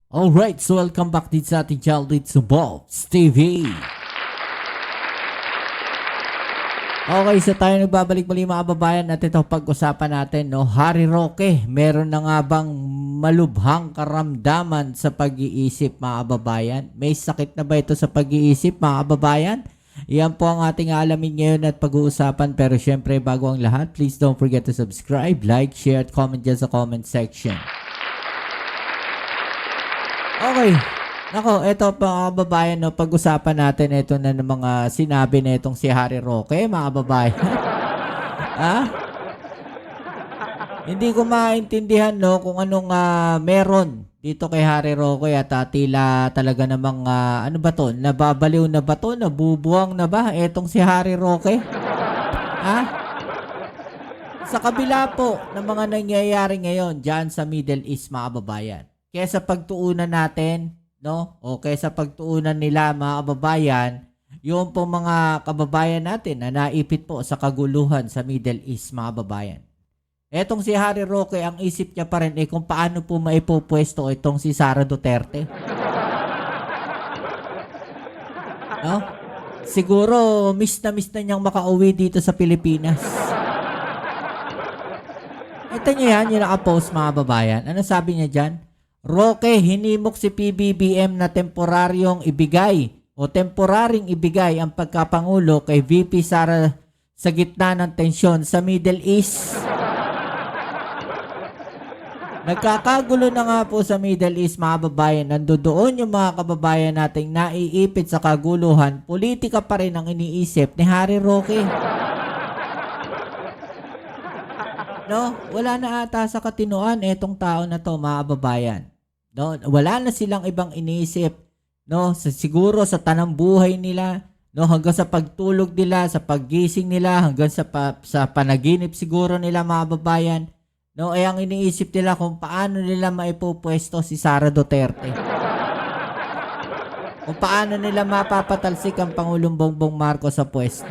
Alright, so welcome back dito sa ating channel dito sa Bobs TV. Okay, so tayo nagbabalik muli mga kababayan at ito pag-usapan natin, no? Harry Roque, meron na nga bang malubhang karamdaman sa pag-iisip mga kababayan? May sakit na ba ito sa pag-iisip mga kababayan? Yan po ang ating alamin ngayon at pag-uusapan, pero syempre bago ang lahat, please don't forget to subscribe, like, share at comment dyan sa comment section. Okay. Nako, eto pa mga kababayan, no, pag-usapan natin ito na ng mga sinabi na itong si Harry Roque, mga kababayan. Ha? Hindi ko maintindihan, no, kung anong meron dito kay Harry Roque at tila talaga namang ano ba to? Nababaliw na ba to? Nabubuwang na ba etong si Harry Roque? Ha? Sa kabila po ng mga nangyayari ngayon dyan sa Middle East, mga kababayan, kesa pagtuunan natin, no? O kaysa pagtuunan nila mga kababayan, yung po mga kababayan natin na naipit po sa kaguluhan sa Middle East mga kababayan. Etong si Harry Roque, ang isip niya pa rin kung paano po maipupwesto itong si Sara Duterte. No? Siguro miss na niyang makauwi dito sa Pilipinas. Ito niyo yan, yung nakapost mga kababayan. Ano sabi niya dyan? Roque, hinimok si PBBM na temporaryong ibigay o temporaring ibigay ang pagkapangulo kay VP Sara sa gitna ng tensyon sa Middle East. Nagkakagulo na nga po sa Middle East mga kababayan. Nandoon yung mga kababayan nating naiipit sa kaguluhan. Politika pa rin ang iniisip ni Harry Roque. No, wala na ata sa katinoan etong tao na to mga kababayan. No, wala na silang ibang iniisip, no, siguro sa tanang buhay nila, no, hanggang sa pagtulog nila, sa paggising nila, hanggang sa panaginip siguro nila mga kababayan, no, ay ang iniisip nila kung paano nila maipupwesto si Sara Duterte. Kung paano nila mapapatalsik ang Pangulong Bongbong Marcos sa pwesto.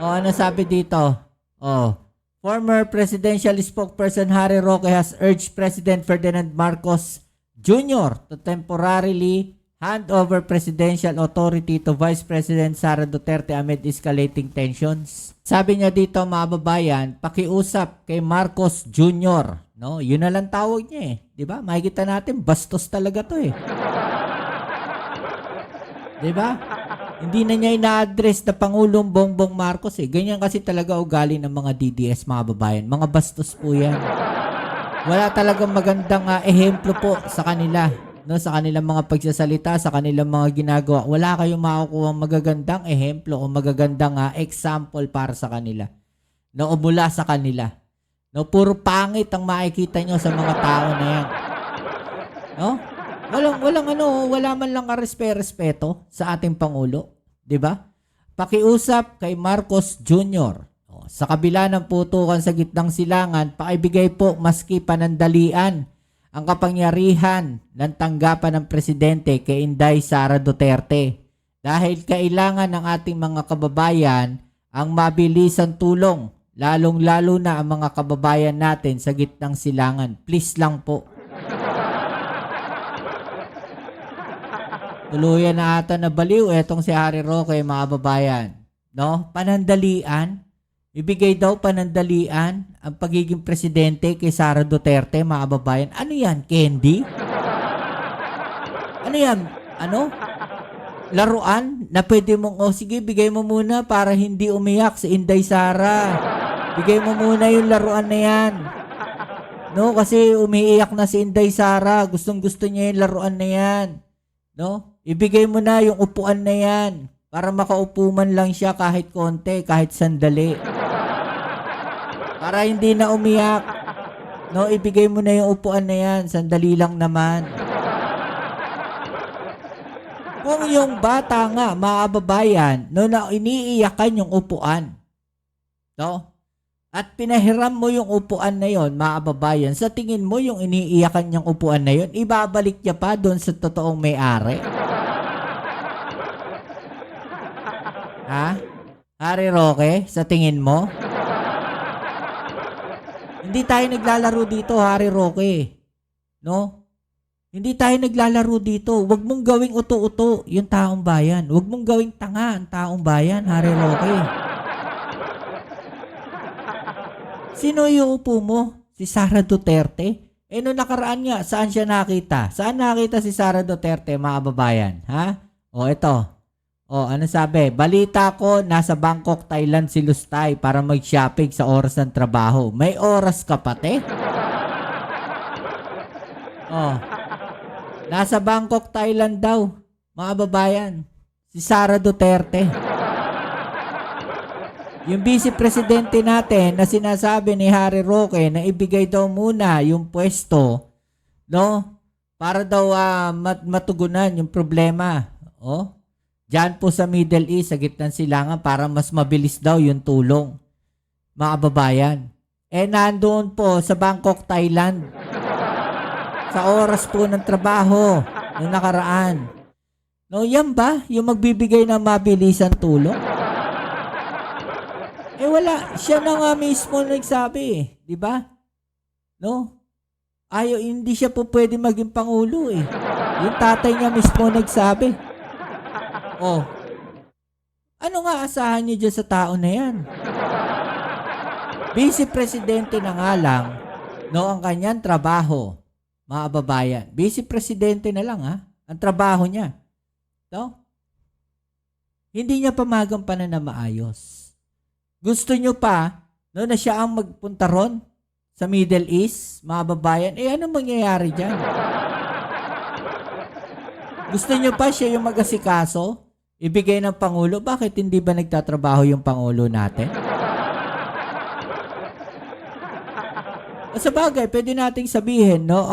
O ano sabi dito? Former presidential spokesperson Harry Roque has urged President Ferdinand Marcos Jr. to temporarily hand over presidential authority to Vice President Sara Duterte amid escalating tensions. Sabi niya dito mga babayan, pakiusap kay Marcos Jr. No, yun na lang tawag niya 'di ba? Makikita natin bastos talaga 'to 'Di ba? Hindi na niya ina-address na Pangulong Bongbong Marcos Ganyan kasi talaga ugali ng mga DDS mga babayan. Mga bastos po yan. Wala talagang magandang ehemplo po sa kanila. No, sa kanilang mga pagsasalita, sa kanilang mga ginagawa. Wala kayong makukuha magagandang ehemplo o magagandang example para sa kanila. No, o mula sa kanila. No, puro pangit ang makikita nyo sa mga tao na yan. No? Wala man lang respeto sa ating Pangulo, 'di ba? Pakiusap kay Marcos Jr. Sa kabila ng putukan sa gitnang silangan, paibigay po maski panandalian ang kapangyarihan ng tanggapan ng presidente kay Inday Sara Duterte. Dahil kailangan ng ating mga kababayan ang mabilisang tulong, lalong-lalo na ang mga kababayan natin sa gitnang silangan. Please lang po. Tuluyan na ata na baliw etong si Harry Roque mga kababayan. No? Panandalian. Ibigay daw panandalian ang pagiging presidente kay Sara Duterte mga kababayan. Ano yan? Candy? Ano yan? Ano? Laruan na pwede mong, sige, bigay mo muna para hindi umiyak si Inday Sara. Bigay mo muna yung laruan na yan. No? Kasi umiiyak na si Inday Sara. Gustong-gusto niya yung laruan na yan. No? Ibigay mo na yung upuan na yan para makaupo man lang siya kahit konti, kahit sandali. Para hindi na umiyak. No, ibigay mo na yung upuan na yan, sandali lang naman. Kung yung bata nga, mga kababayan, no, na iniiyakan yung upuan, no? At pinahiram mo yung upuan na yon, mga kababayan, sa tingin mo yung iniiyakan niyang upuan na yon, ibabalik niya pa doon sa totoong may-ari? Ha? Harry Roque, sa tingin mo? Hindi tayo naglalaro dito, Harry Roque. No? Hindi tayo naglalaro dito. Huwag mong gawing uto-uto yung taong bayan. Huwag mong gawing tanga ang taong bayan, Harry Roque. Sino yung upo mo? Si Sara Duterte? Noong nakaraan nga, saan siya nakita? Saan nakita si Sara Duterte, mga kababayan? Ha? Ito. Ano sabi? Balita ko, nasa Bangkok, Thailand si Lustay para mag-shopping sa oras ng trabaho. May oras ka pati? Nasa Bangkok, Thailand daw, mga kababayan. Si Sara Duterte. Yung vice presidente natin na sinasabi ni Harry Roque na ibigay daw muna yung pwesto, no? Para daw matugunan yung problema. Diyan po sa Middle East, sa gitnang silangan, para mas mabilis daw yung tulong. Mga kababayan. Nandoon po sa Bangkok, Thailand. Sa oras po ng trabaho, yung nakaraan. No, yan ba? Yung magbibigay ng mabilisang tulong? Wala. Siya na nga mismo nagsabi, di ba? No? Hindi siya po pwede maging pangulo eh. Yung tatay niya mismo nagsabi. Ano nga asahan niyo dyan sa tao na yan? Vice Presidente na nga lang, no, ang kanyang trabaho, mga kababayan. Vice Presidente na lang ang trabaho niya. No? Hindi niya pa magampanan na maayos. Gusto nyo pa, no, na siya ang magpunta ron sa Middle East, mga babayan? Anong mangyayari dyan? Gusto nyo pa siya yung mag-asikaso? Ibigay ng Pangulo? Bakit hindi ba nagtatrabaho yung Pangulo natin? Sa bagay, pwede nating sabihin, no?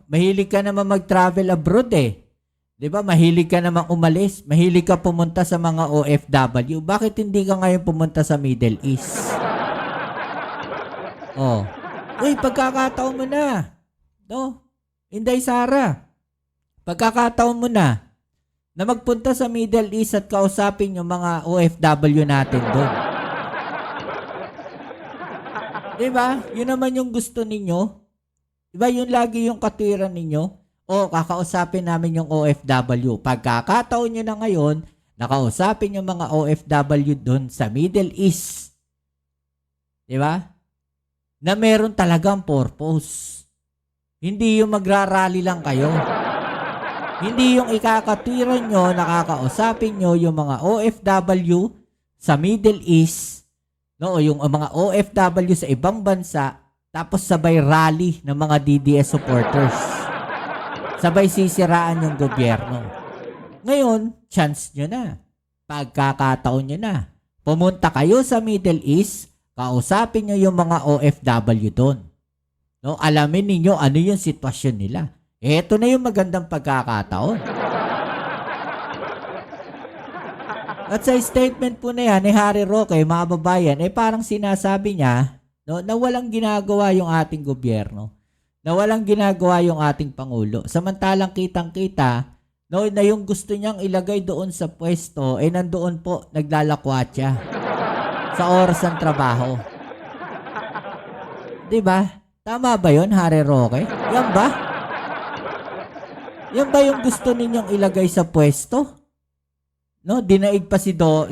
Mahilig ka naman mag-travel abroad eh. Diba? Mahilig ka namang umalis. Mahilig ka pumunta sa mga OFW. Bakit hindi ka ngayon pumunta sa Middle East? Pagkakataon mo na. No? Inday Sara. Pagkakataon mo na magpunta sa Middle East at kausapin yung mga OFW natin doon. Diba? Yun naman yung gusto ninyo. Diba? Yun lagi yung katwiran ninyo. Kakausapin namin yung OFW. Pagkakataon nyo na ngayon, nakausapin yung mga OFW doon sa Middle East. Diba? Na meron talagang purpose. Hindi yung magrarally lang kayo. Hindi yung ikakatwiran nyo, nakakausapin nyo yung mga OFW sa Middle East, no, yung mga OFW sa ibang bansa, tapos sabay rally ng mga DDS supporters. Sabay sisiraan yung gobyerno. Ngayon, chance nyo na. Pagkakataon nyo na. Pumunta kayo sa Middle East, kausapin nyo yung mga OFW doon. No, alamin ninyo ano yung sitwasyon nila. Ito na yung magandang pagkakataon. At sa statement po na yan ni Harry Roque, mga babayan, parang sinasabi niya, no, na walang ginagawa yung ating gobyerno. Na walang ginagawa yung ating Pangulo. Samantalang kitang-kita, no, na yung gusto niyang ilagay doon sa pwesto, nandoon po, naglalakwatsa sa oras ng trabaho. Diba? Tama ba yun, Harry Roque? Yan ba? Yan ba yung gusto ninyong ilagay sa pwesto? No, dinaig pa si Dora.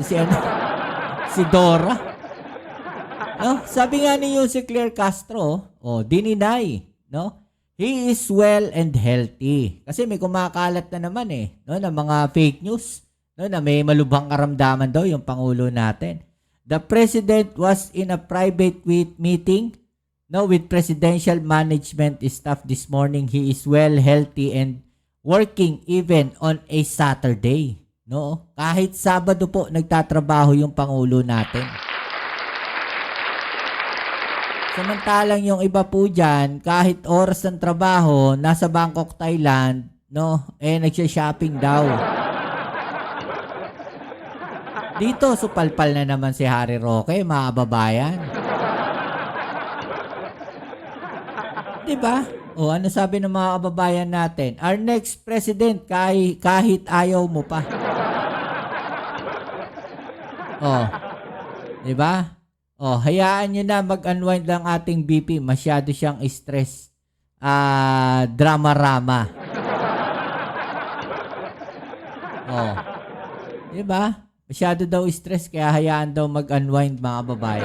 No, sabi nga ni Jose Claire Castro, dininay, no? He is well and healthy. Kasi may kumakalat na naman no, ng mga fake news, no, na may malubhang karamdaman daw yung Pangulo natin. The President was in a private meeting, no, with presidential management staff this morning. He is well, healthy, and working even on a Saturday. No? Kahit Sabado po, nagtatrabaho yung Pangulo natin. Samantalang yung iba po dyan, kahit oras ng trabaho, nasa Bangkok, Thailand, no, nagsha-shopping daw. Dito, supalpal na naman si Harry Roque, mga babayan. Diba? Ano sabi ng mga kababayan natin? Our next president, kahit ayaw mo pa. Diba? Oh, hayaan nyo na mag-unwind lang ating BP. Masyado siyang stress. Drama-rama. Oh. Diba? Masyado daw stress kaya hayaan daw mag-unwind mga babae.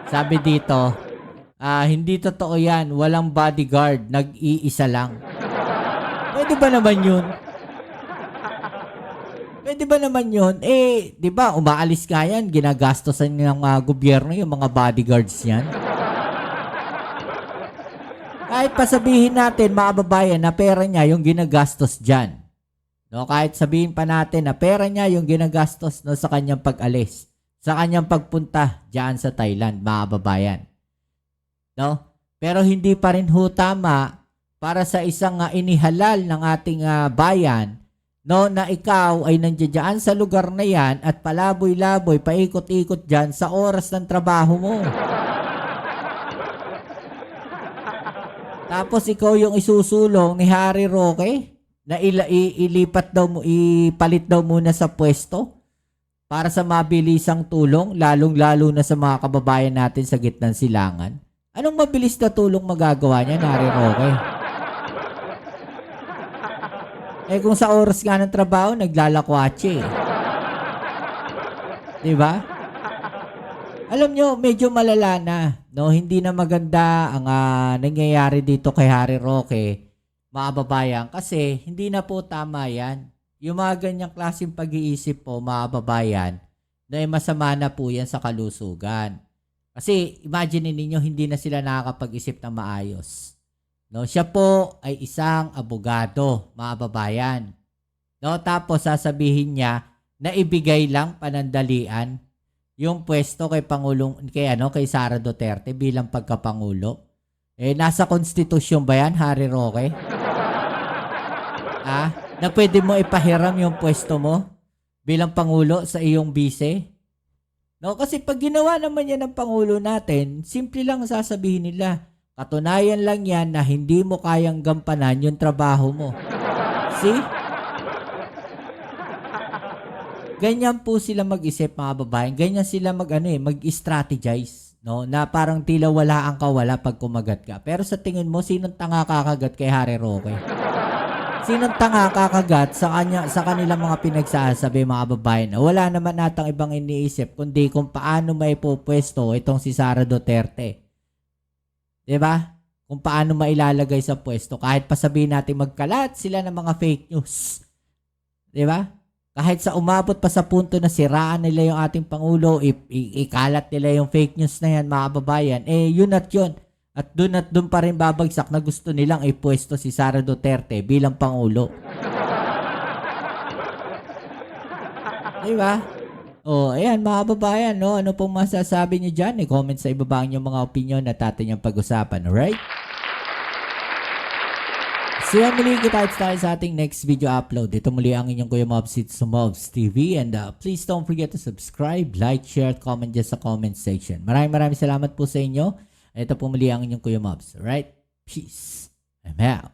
Sabi dito, hindi totoo yan. Walang bodyguard. Nag-iisa lang. Pwede ba naman yun? Pwede ba naman yun? Eh, di ba, umaalis ka yan. Ginagastosan ng gobyerno yung mga bodyguards yan. Kahit pasabihin natin, mga babayan, na pera niya yung ginagastos dyan. No, kahit sabihin pa natin na pera niya yung ginagastos no, sa kanyang pag-alis. Sa kanyang pagpunta dyan sa Thailand, mga babayan. No? Pero hindi pa rin ho tama para sa isang inihalal ng ating bayan, no, na ikaw ay nandiyan sa lugar na yan at palaboy-laboy, paikot-ikot dyan sa oras ng trabaho mo. Tapos ikaw yung isusulong ni Harry Roque na ilipat daw mo, ipalit daw muna sa pwesto para sa mabilisang tulong, lalong-lalo na sa mga kababayan natin sa gitnang silangan. Anong mabilis na tulong magagawa niya, Harry Roque? Eh kung sa oras nga ng trabaho, naglalakwatse. Diba? Alam nyo, medyo malala na. No? Hindi na maganda ang nangyayari dito kay Harry Roque, mga babayan. Kasi hindi na po tama yan. Yung mga ganyang klaseng pag-iisip po, mga babayan, na masama na po yan sa kalusugan. Kasi imagine ninyo, hindi na sila nakakapag-isip na maayos. No, siya po ay isang abogado, mga babayan. No, tapos sasabihin niya na ibigay lang panandalian yung pwesto kay kay Sara Duterte bilang pagkapangulo. Eh nasa konstitusyon ba yan, Harry Roque? Na pwede mo ipahiram yung pwesto mo bilang pangulo sa iyong bise? No, kasi pag ginawa naman yan ng pangulo natin, simple lang sasabihin nila. Katunayan lang yan na hindi mo kayang gampanan yung trabaho mo. See? Ganyan po sila mag-isip, mga babaeng. Ganyan sila mag-strategize. No? Na parang tila wala ang kawala pag kumagat ka. Pero sa tingin mo, sinong tanga kakagat kay Harry Roque? Sinong tanga kakagat sa kanilang mga pinagsasabi, mga babaeng? Wala naman natang ibang iniisip kundi kung paano may pupwesto itong si Sara Duterte. Diba? Kung paano mailalagay sa pwesto. Kahit pasabihin natin magkalat sila ng mga fake news. Diba? Kahit sa umabot pa sa punto na siraan nila yung ating Pangulo, ikalat nila yung fake news na yan, mga babayan, yun at yun. At dun pa rin babagsak na gusto nilang ipwesto si Sara Duterte bilang Pangulo. Diba? Ayan mga babayan, no? Ano pong masasabi niyo dyan? I-comment sa ibaba ang mga opinion na atin yung pag-usapan, alright? So yan, muli kita sa ating next video upload. Ito muli ang inyong Kuya Mobs, it's Mobs TV. And please don't forget to subscribe, like, share, comment dyan sa comment section. Maraming salamat po sa inyo. Ito po muli ang inyong Kuya Mobs, alright? Peace. I'm out.